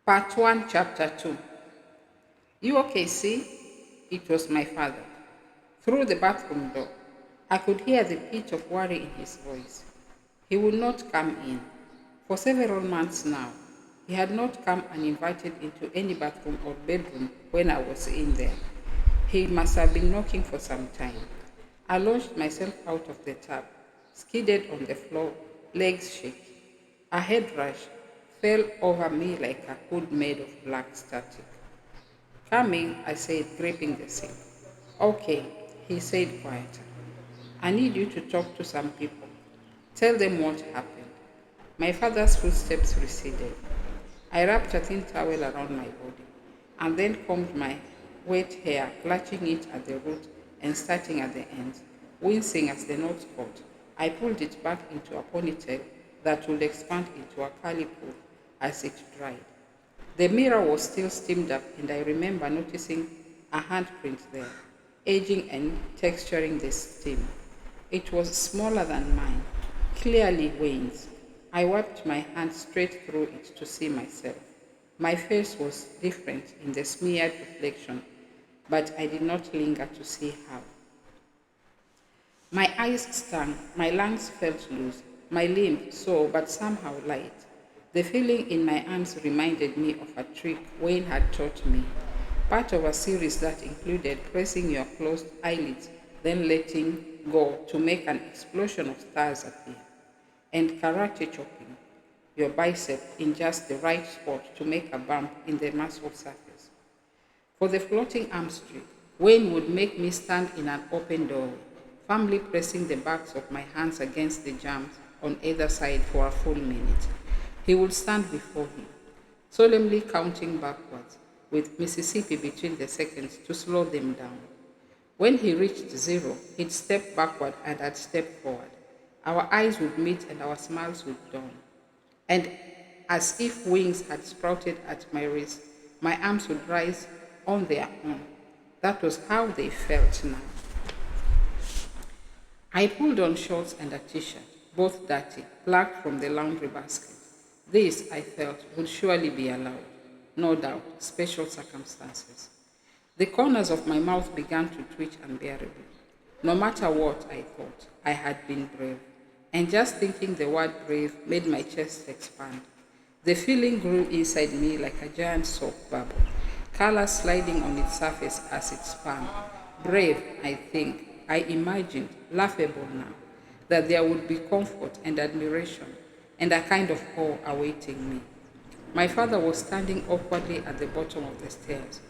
Part 1, Chapter 2. You okay, see? It was my father. Through the bathroom door, I could hear the pitch of worry in his voice. He would not come in. For several months now, he had not come uninvited into any bathroom or bedroom when I was in there. He must have been knocking for some time. I launched myself out of the tub, skidded on the floor, legs shaking. A head rush fell over me like a hood made of black static. Come in, I said, gripping the sink. Okay, he said quietly. I need you to talk to some people. Tell them what happened. My father's footsteps receded. I wrapped a thin towel around my body and then combed my wet hair, clutching it at the root and starting at the ends. Wincing as the knot caught, I pulled it back into a ponytail that would expand into a curly pool as it dried. The mirror was still steamed up, and I remember noticing a handprint there, aging and texturing the steam. It was smaller than mine, clearly Wayne's. I wiped my hand straight through it to see myself. My face was different in the smeared reflection, but I did not linger to see how. My eyes stung, my lungs felt loose, my limbs sore but somehow light. The feeling in my arms reminded me of a trick Wayne had taught me, part of a series that included pressing your closed eyelids, then letting go to make an explosion of stars appear, and karate chopping your bicep in just the right spot to make a bump in the muscle surface. For the floating arms trick, Wayne would make me stand in an open doorway, firmly pressing the backs of my hands against the jambs on either side for a full minute. He would stand before him, solemnly counting backwards, with Mississippi between the seconds to slow them down. When he reached zero, he'd step backward and I'd step forward. Our eyes would meet and our smiles would dawn. And as if wings had sprouted at my wrist, my arms would rise on their own. That was how they felt now. I pulled on shorts and a t-shirt, both dirty, plucked from the laundry basket. This, I felt, would surely be allowed. No doubt, special circumstances. The corners of my mouth began to twitch unbearably. No matter what I thought, I had been brave. And just thinking the word brave made my chest expand. The feeling grew inside me like a giant soap bubble, color sliding on its surface as it spun. Brave, I think, I imagined, laughable now, that there would be comfort and admiration and a kind of awe awaiting me. My father was standing awkwardly at the bottom of the stairs.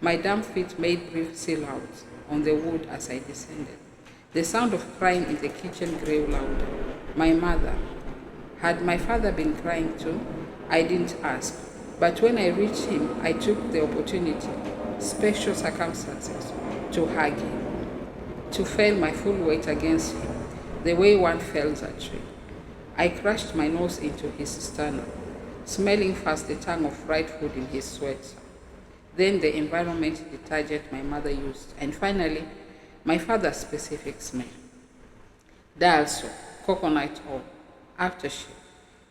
My damp feet made brief silhouettes on the wood as I descended. The sound of crying in the kitchen grew louder. My mother. Had my father been crying too? I didn't ask. But when I reached him, I took the opportunity, special circumstances, to hug him, to feel my full weight against him, the way one fells a tree. I crushed my nose into his sternum, smelling first the tongue of fried food in his sweat, then the environment detergent my mother used, and finally, my father's specific smell. Dial soap, coconut oil, aftershave.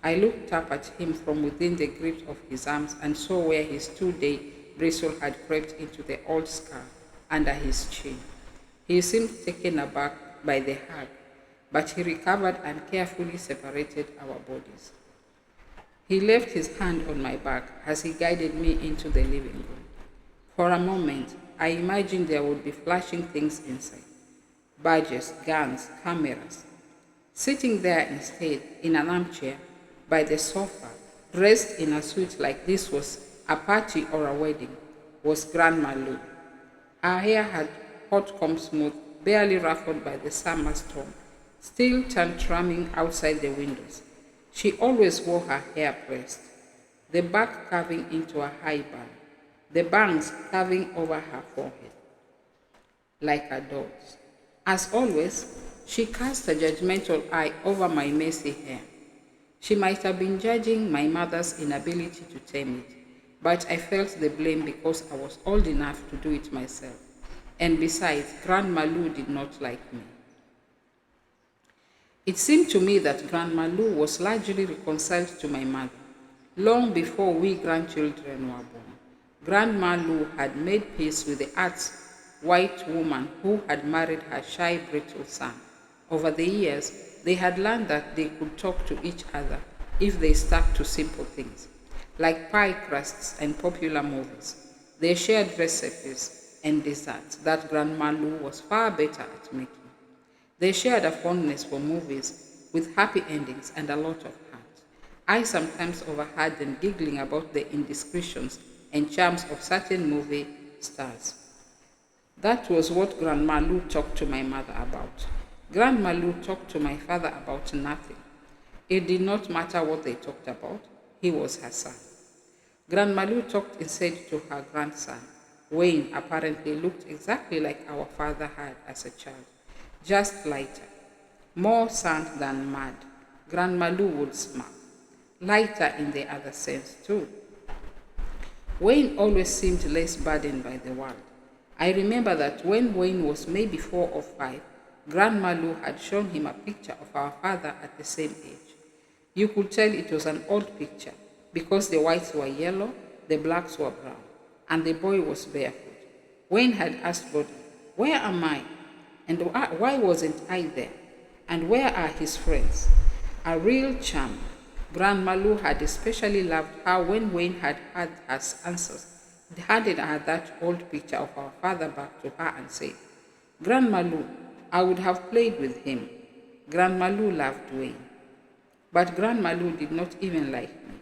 I looked up at him from within the grip of his arms and saw where his 2-day bristle had crept into the old scar under his chin. He seemed taken aback by the hug, but he recovered and carefully separated our bodies. He left his hand on my back as he guided me into the living room. For a moment, I imagined there would be flashing things inside. Badges, guns, cameras. Sitting there instead, in an armchair, by the sofa, dressed in a suit like this was a party or a wedding, was Grandma Lou. Her hair had hot comb smooth, barely ruffled by the summer storm, still tantruming outside the windows. She always wore her hair pressed, the back curving into a high bun, the bangs curving over her forehead, like a doll's. As always, she cast a judgmental eye over my messy hair. She might have been judging my mother's inability to tame it, but I felt the blame because I was old enough to do it myself. And besides, Grandma Lou did not like me. It seemed to me that Grandma Lou was largely reconciled to my mother. Long before we grandchildren were born, Grandma Lou had made peace with the arts white woman who had married her shy, brittle son. Over the years, they had learned that they could talk to each other if they stuck to simple things, like pie crusts and popular movies. They shared recipes and desserts that Grandma Lou was far better at making. They shared a fondness for movies with happy endings and a lot of heart. I sometimes overheard them giggling about the indiscretions and charms of certain movie stars. That was what Grandma Lou talked to my mother about. Grandma Lou talked to my father about nothing. It did not matter what they talked about, he was her son. Grandma Lou talked instead to her grandson. Wayne apparently looked exactly like our father had as a child, just lighter, more sand than mud. Grandma Lou would smile. Lighter in the other sense, too. Wayne always seemed less burdened by the world. I remember that when Wayne was maybe 4 or 5, Grandma Lou had shown him a picture of our father at the same age. You could tell it was an old picture because the whites were yellow, the blacks were brown, and the boy was barefoot. Wayne had asked God, "Where am I? And why wasn't I there? And where are his friends?" A real charm. Grandma Lou had especially loved how when Wayne had had her answers, he handed her that old picture of our father back to her and said, "Grandma Lou, I would have played with him." Grandma Lou loved Wayne. But Grandma Lou did not even like me.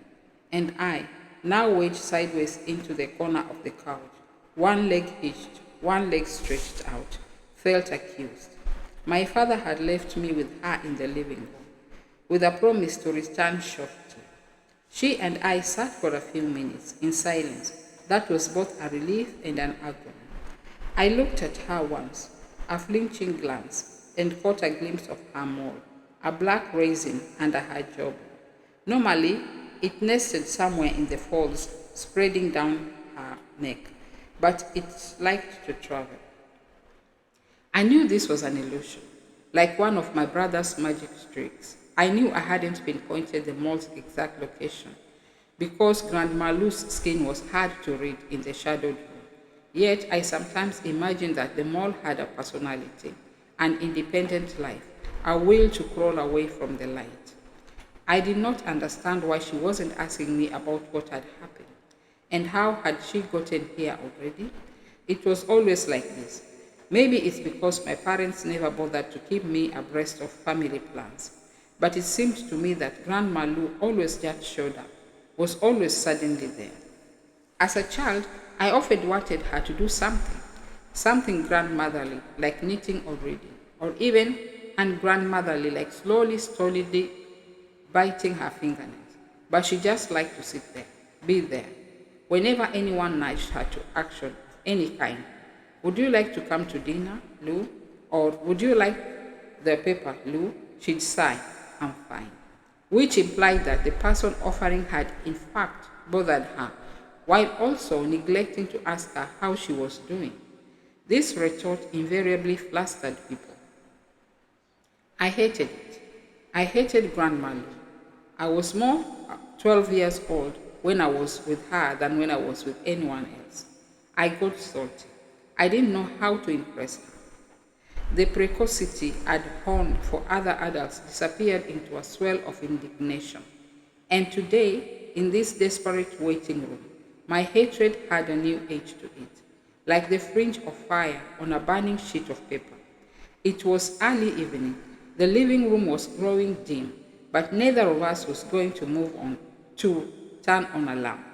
And I, now wedged sideways into the corner of the couch, one leg hitched, one leg stretched out, felt accused. My father had left me with her in the living room, with a promise to return shortly. She and I sat for a few minutes in silence. That was both a relief and an agony. I looked at her once, a flinching glance, and caught a glimpse of her mole, a black raisin under her jawbone. Normally, it nested somewhere in the folds, spreading down her neck, but it liked to travel. I knew this was an illusion, like one of my brother's magic tricks. I knew I hadn't pinpointed the mole's exact location, because Grandma Lou's skin was hard to read in the shadowed room. Yet I sometimes imagined that the mole had a personality, an independent life, a will to crawl away from the light. I did not understand why she wasn't asking me about what had happened, and how had she gotten here already? It was always like this. Maybe it's because my parents never bothered to keep me abreast of family plans, but it seemed to me that Grandma Lou always just showed up, was always suddenly there. As a child, I often wanted her to do something grandmotherly, like knitting or reading, or even ungrandmotherly, like stolidly biting her fingernails. But she just liked to sit there, be there. Whenever anyone nudged her to action of any kind, "Would you like to come to dinner, Lou?" Or "Would you like the paper, Lou?" She'd sigh, "I'm fine," which implied that the person offering had in fact bothered her, while also neglecting to ask her how she was doing. This retort invariably flustered people. I hated it. I hated Grandma Lou. I was more 12 years old when I was with her than when I was with anyone else. I got salty. I didn't know how to impress her. The precocity I'd honed for other adults disappeared into a swell of indignation. And today, in this desperate waiting room, my hatred had a new edge to it, like the fringe of fire on a burning sheet of paper. It was early evening. The living room was growing dim, but neither of us was going to move on to turn on a lamp.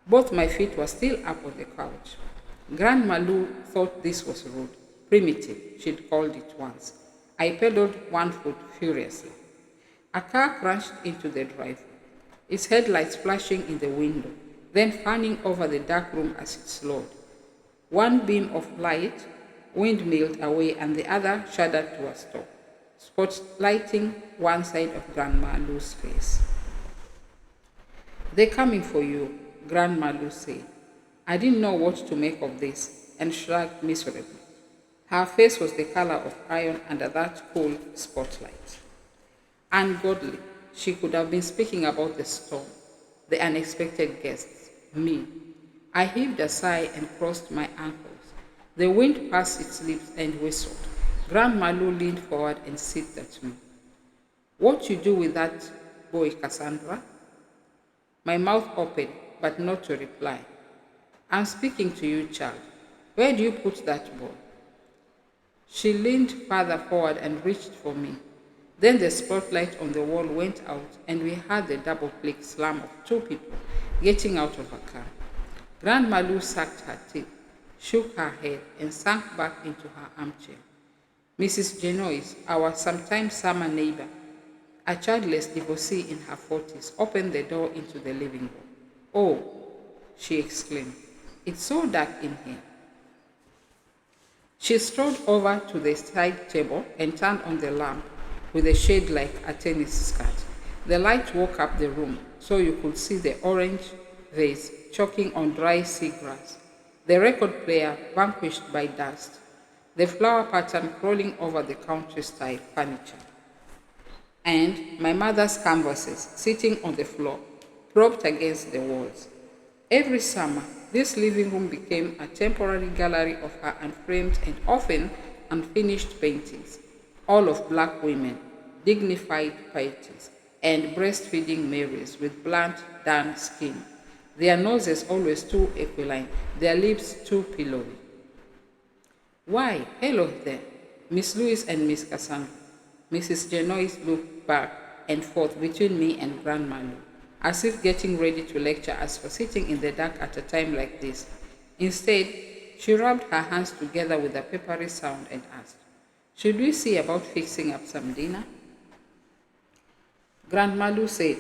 Both my feet were still up on the couch. Grandma Lou thought this was rude, primitive, she'd called it once. I pedaled one foot furiously. A car crashed into the driveway, its headlights flashing in the window, then fanning over the dark room as it slowed. One beam of light windmilled away and the other shuddered to a stop, spotlighting one side of Grandma Lou's face. "They're coming for you," Grandma Lou said. I didn't know what to make of this and shrugged miserably. Her face was the color of iron under that cool spotlight. Ungodly, she could have been speaking about the storm. the unexpected guests, me. I heaved a sigh and crossed my ankles. The wind passed its lips and whistled. Grandma Lou leaned forward and sipped at me. What you do with that boy, Cassandra? My mouth opened, but not to reply. I'm speaking to you, child. Where do you put that boy? She leaned farther forward and reached for me. Then the spotlight on the wall went out and we heard the double-click slam of two people getting out of a car. Grandma Lou sucked her teeth, shook her head, and sank back into her armchair. Mrs. Genoise, our sometime summer neighbor, a childless divorcee in her 40s, opened the door into the living room. Oh, she exclaimed, it's so dark in here. She strolled over to the side table and turned on the lamp with a shade like a tennis skirt. The light woke up the room so you could see the orange vase choking on dry seagrass, the record player vanquished by dust, the flower pattern crawling over the country-style furniture, and my mother's canvases sitting on the floor, propped against the walls. Every summer, this living room became a temporary gallery of her unframed and often unfinished paintings, all of black women, dignified pieties, and breastfeeding Marys with blunt, dark skin, their noses always too aquiline, their lips too pillowy. Why, hello there, Miss Louise and Miss Cassandra. Mrs. Genoise looked back and forth between me and Grandma Lou, as if getting ready to lecture us for sitting in the dark at a time like this. Instead, she rubbed her hands together with a peppery sound and asked, should we see about fixing up some dinner? Grandma Lou said,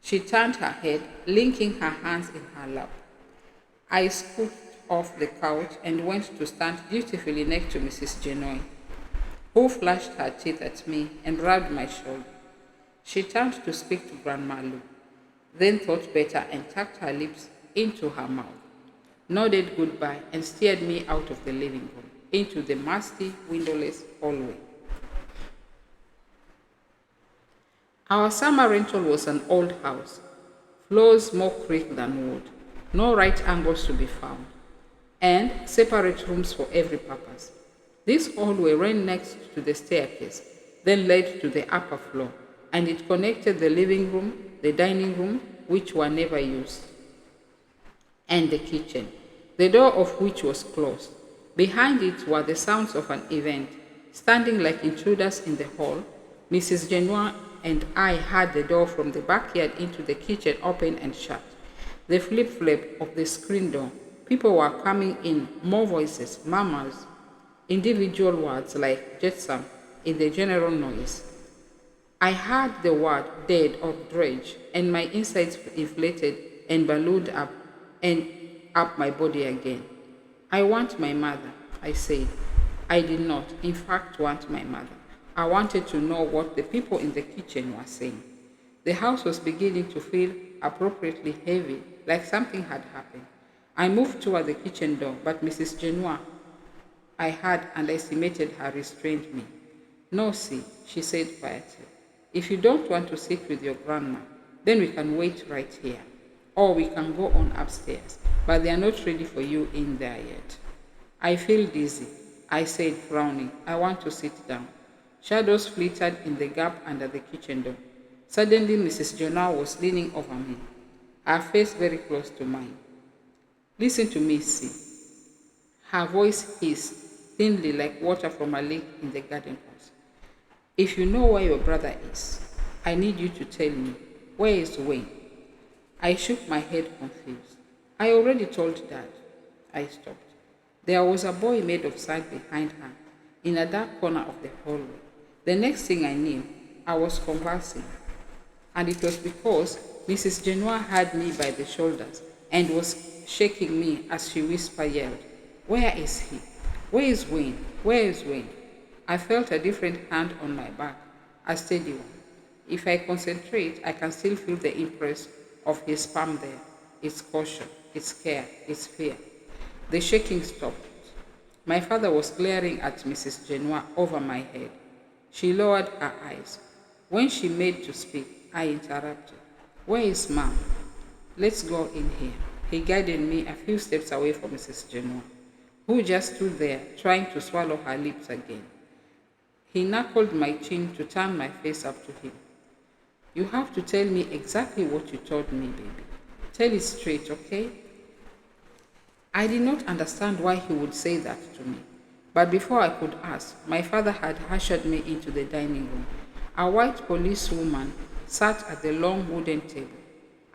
She turned her head, linking her hands in her lap. I scooped off the couch and went to stand dutifully next to Mrs. Genoy, who flashed her teeth at me and rubbed my shoulder. She turned to speak to Grandma Lou, then thought better and tucked her lips into her mouth, nodded goodbye, and steered me out of the living room into the musty, windowless hallway. Our summer rental was an old house, floors more creak than wood, no right angles to be found, and separate rooms for every purpose. This hallway ran next to the staircase, then led to the upper floor, and it connected the living room, the dining room, which were never used, and the kitchen, the door of which was closed. Behind it were the sounds of an event. Standing like intruders in the hall, Mrs. Genois and I heard the door from the backyard into the kitchen open and shut. The flip-flap of the screen door. People were coming in, more voices, murmurs, individual words like jetsam in the general noise. I heard the word dead or dredge, and my insides inflated and ballooned up and up my body again. I want my mother, I said. I did not, in fact, want my mother. I wanted to know what the people in the kitchen were saying. The house was beginning to feel appropriately heavy, like something had happened. I moved toward the kitchen door, but Mrs. Genois, I had underestimated her, restrained me. No, see, she said quietly. If you don't want to sit with your grandma, then we can wait right here. Or we can go on upstairs, but they are not ready for you in there yet. I feel dizzy, I said, frowning. I want to sit down. Shadows flitted in the gap under the kitchen door. Suddenly, Mrs. Jonah was leaning over me, her face very close to mine. Listen to me, see. Her voice hissed, thinly like water from a leak in the garden hose. If you know where your brother is, I need you to tell me, where is Wayne? I shook my head confused. I already told Dad. I stopped. There was a boy made of sand behind her, in a dark corner of the hallway. The next thing I knew, I was conversing, and it was because Mrs. Genois had me by the shoulders and was shaking me as she yelled, Where is he? Where is Wayne? Where is Wayne? I felt a different hand on my back, a steady one. If I concentrate, I can still feel the impress of his palm there, its caution, its care, its fear. The shaking stopped. My father was glaring at Mrs. Genois over my head. She lowered her eyes. When she made to speak, I interrupted. Where is Mom? Let's go in here. He guided me a few steps away from Mrs. Genoa, who just stood there trying to swallow her lips again. He knuckled my chin to turn my face up to him. You have to tell me exactly what you told me, baby. Tell it straight, okay? I did not understand why he would say that to me, but before I could ask, my father had ushered me into the dining room. A white policewoman sat at the long wooden table.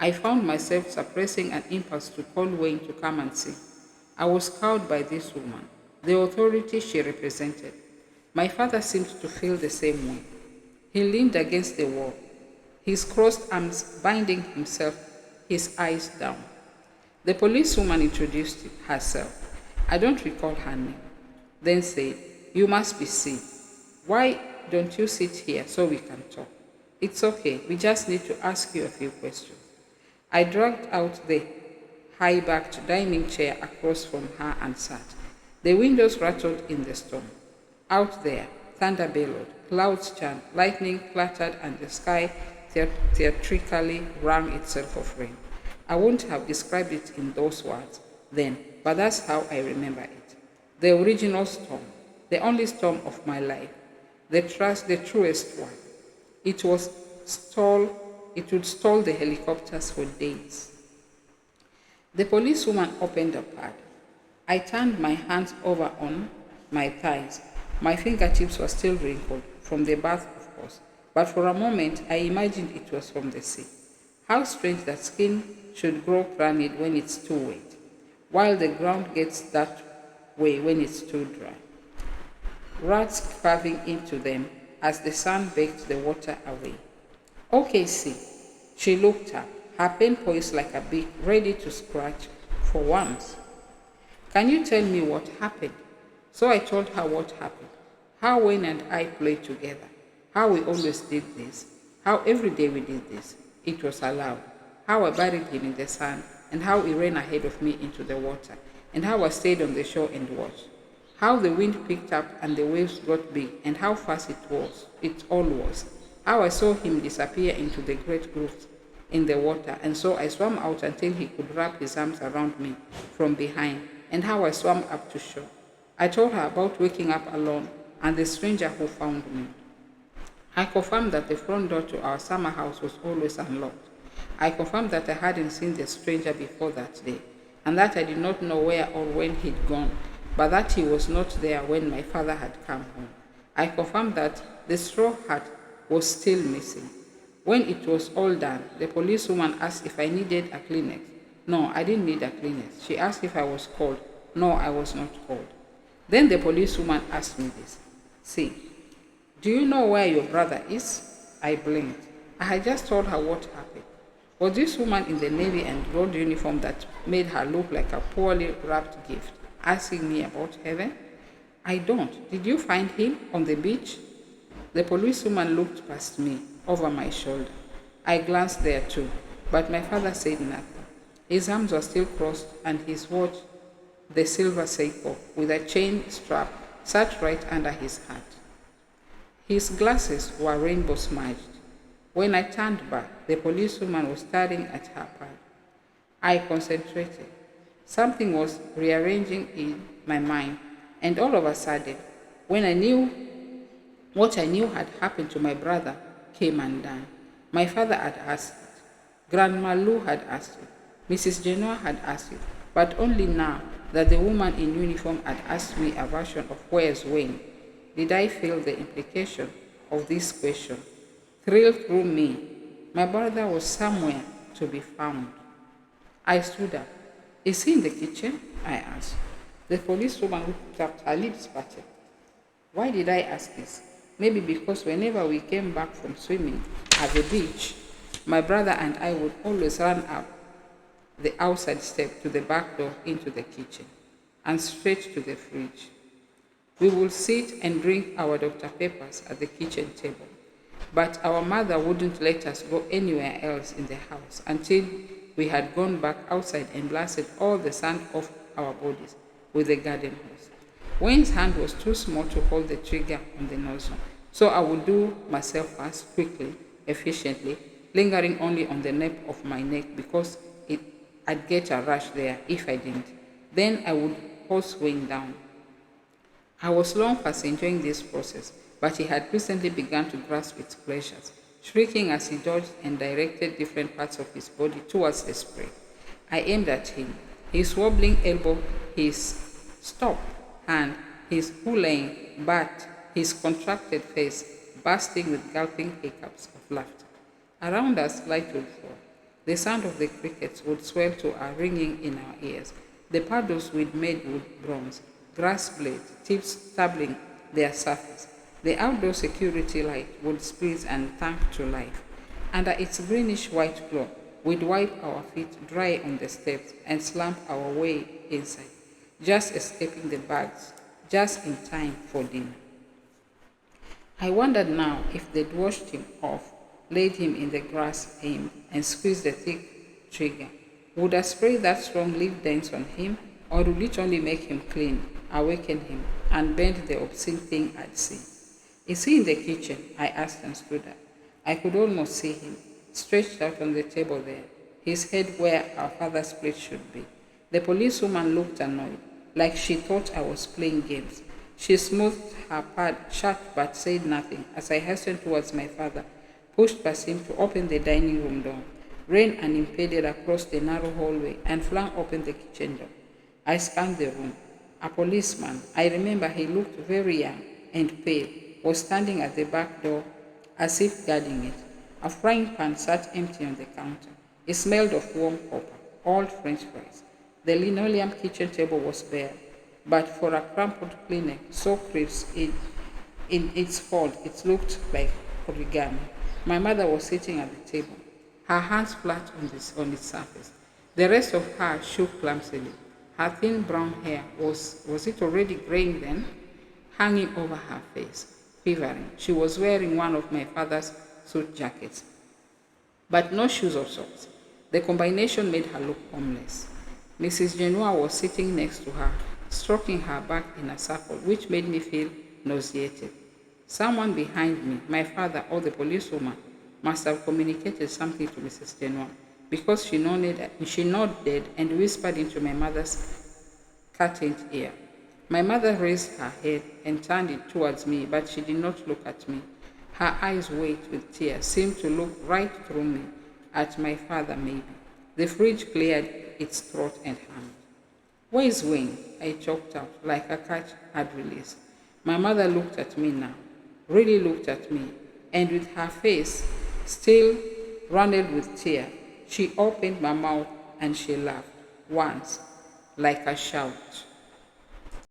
I found myself suppressing an impulse to call Wayne to come and see. I was cowed by this woman, the authority she represented. My father seemed to feel the same way. He leaned against the wall, his crossed arms binding himself, his eyes down. The policewoman introduced herself. I don't recall her name. Then said, You must be sick. Why don't you sit here so we can talk? It's okay, we just need to ask you a few questions. I dragged out the high-backed dining chair across from her and sat. The windows rattled in the storm. Out there, thunder bellowed, clouds churned, lightning clattered, and the sky theatrically wrung itself of rain. I wouldn't have described it in those words then, but that's how I remember it. The original storm, the only storm of my life, the truest one. It would stall the helicopters for days. The policewoman opened a pad. I turned my hands over on my thighs. My fingertips were still wrinkled, from the bath, of course, but for a moment I imagined it was from the sea. How strange that skin should grow crannied when it's too wet, while the ground gets that way when it's too dry. Rats carving into them as the sun baked the water away. Okay, see. She looked up, her pen poised like a beak, ready to scratch for once. Can you tell me what happened? So I told her what happened, how Wayne and I played together, how we always did this, how every day we did this. It was allowed. How I buried him in the sand, and how he ran ahead of me into the water, and how I stayed on the shore and watched. How the wind picked up and the waves got big, and how fast it all was. How I saw him disappear into the great grooves in the water, and so I swam out until he could wrap his arms around me from behind, and how I swam up to shore. I told her about waking up alone and the stranger who found me. I confirmed that the front door to our summer house was always unlocked. I confirmed that I hadn't seen the stranger before that day, and that I did not know where or when he'd gone, but that he was not there when my father had come home. I confirmed that the straw hat was still missing. When it was all done, the policewoman asked if I needed a Kleenex. No, I didn't need a Kleenex. She asked if I was cold. No, I was not cold. Then the policewoman asked me this. See, do you know where your brother is? I blinked. I had just told her what happened. Was this woman in the navy and gold uniform that made her look like a poorly wrapped gift asking me about heaven? I don't. Did you find him on the beach? The policewoman looked past me, over my shoulder. I glanced there too, but my father said nothing. His arms were still crossed, and his watch, the silver Seiko, with a chain strap, sat right under his hat. His glasses were rainbow smudged. When I turned back, the policewoman was staring at her pad. I concentrated. Something was rearranging in my mind, and all of a sudden, what I knew had happened to my brother came undone. My father had asked it. Grandma Lou had asked it. Mrs. Genoa had asked it, but only now that the woman in uniform had asked me a version of where's Wayne, did I feel the implication of this question thrill through me. My brother was somewhere to be found. I stood up. Is he in the kitchen? I asked. The policewoman looked up, her lips parted. Why did I ask this? Maybe because whenever we came back from swimming at the beach, my brother and I would always run up the outside step to the back door into the kitchen and straight to the fridge. We would sit and drink our Dr. Peppers at the kitchen table, but our mother wouldn't let us go anywhere else in the house until we had gone back outside and blasted all the sand off our bodies with the garden hose. Wayne's hand was too small to hold the trigger on the nozzle, so I would do myself fast, quickly, efficiently, lingering only on the nape of my neck because I'd get a rash there if I didn't. Then I would pause weighing down. I was long past enjoying this process, but he had recently begun to grasp its pleasures, shrieking as he dodged and directed different parts of his body towards the spray. I aimed at him, his wobbling elbow, his stop hand, his hoolaying butt, his contracted face, bursting with gulping hiccups of laughter. Around us, light would fall. The sound of the crickets would swell to a ringing in our ears. The paddles we'd made would bronze, grass blades, tips stubbling their surface. The outdoor security light would squeeze and thank to life. Under its greenish white glow, we'd wipe our feet dry on the steps and slump our way inside, just escaping the bugs, just in time for dinner. I wondered now if they'd washed him off, laid him in the grass, aimed, and squeezed the thick trigger. Would a spray that strong leave dents on him, or would it only make him clean, awaken him, and bend the obscene thing I'd seen? Is he in the kitchen? I asked and stood up. I could almost see him, stretched out on the table there, his head where our father's plate should be. The policewoman looked annoyed, like she thought I was playing games. She smoothed her pad shut but said nothing as I hastened towards my father, pushed past him to open the dining room door, ran unimpeded across the narrow hallway, and flung open the kitchen door. I scanned the room. A policeman, I remember he looked very young and pale, was standing at the back door as if guarding it. A frying pan sat empty on the counter. It smelled of warm copper, old French fries. The linoleum kitchen table was bare, but for a crumpled Kleenex so crisp in its fold it looked like origami. My mother was sitting at the table, her hands flat on its surface. The rest of her shook clumsily. Her thin brown hair was it already graying then? Hanging over her face, quivering. She was wearing one of my father's suit jackets, but no shoes or socks. The combination made her look homeless. Mrs. Genoa was sitting next to her, stroking her back in a circle, which made me feel nauseated. Someone behind me, my father or the policewoman, must have communicated something to Mrs. Genoa, because she nodded and whispered into my mother's curtained ear. My mother raised her head and turned it towards me, but she did not look at me. Her eyes, wet with tears, seemed to look right through me, at my father maybe. The fridge cleared its throat and hummed. "Where is Wayne?" I choked out, like a cat had released. My mother looked at me now, really looked at me, and with her face still rounded with tears, she opened my mouth and she laughed, once, like a shout.